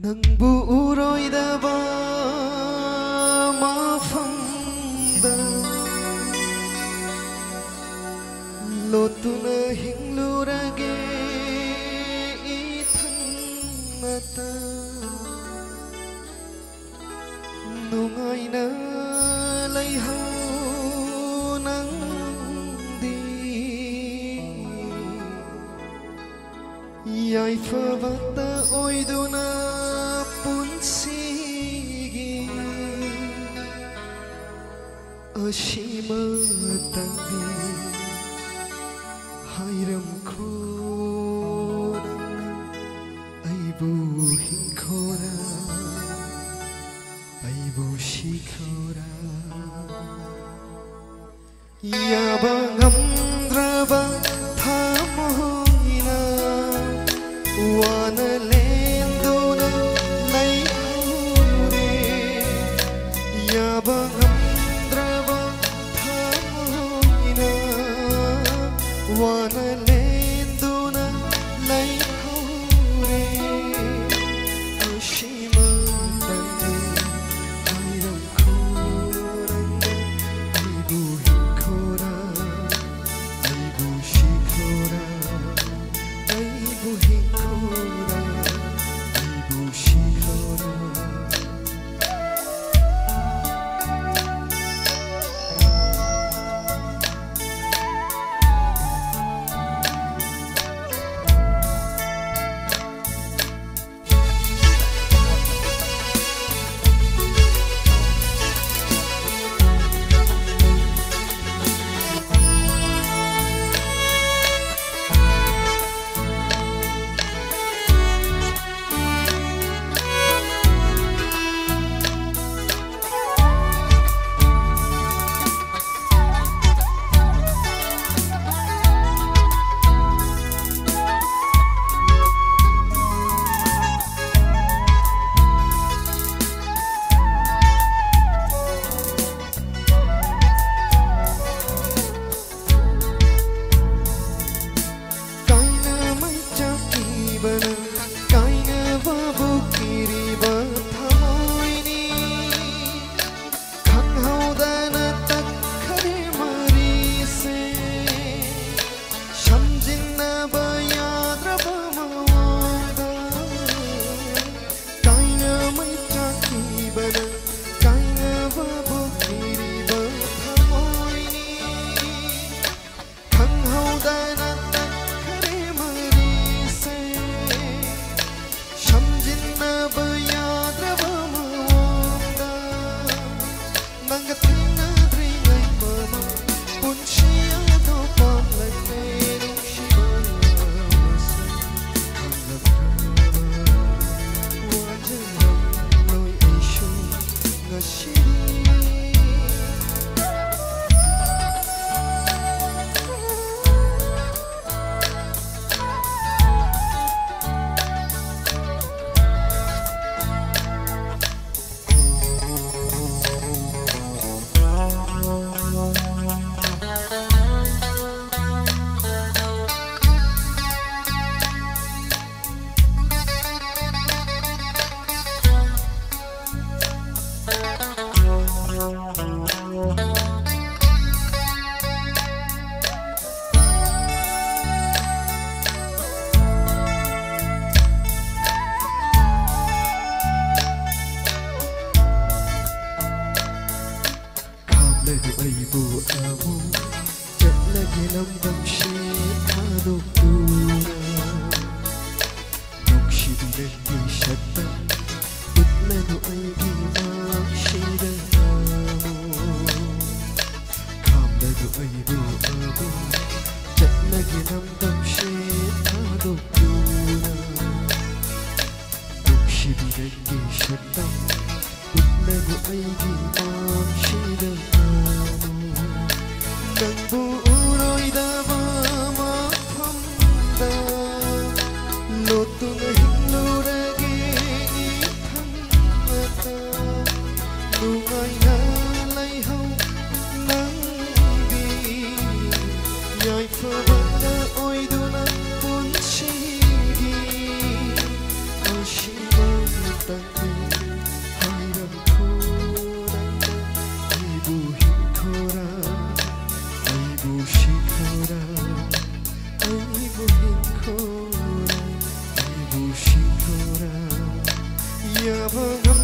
Nangbu uroidaba mafamda lotuna hinglurage ithanata nungaina laihau nangdi yaifavata oiduna punsigi ashima tangi hairam khora aibu hinkhora aibu shikhora yaba ngamdraba thamoina wana lenduna laihore yaba ngamdraba thamoina wana lenduna laihore ashima tangi hairam khora aibu hinkhora aibu shikhora aibu hinkhora aibu shikhora aibu abu lagi lambang shadukuna nokshi dilagi shatta utlanu aibi makshidanamu kamladu aibu abu lagi lambang shadukuna nokshi dilagi shatta utlanu aibi makshidanamu nangbu uroidaba mafamda lotuna hinglurage ithanata nungaina laihau nangdi yaifavata oiduna punsigi ashima tangki hayram khoranda ibu hinkora ibu shikhora ibu hinkora ibu shikhora ya bangam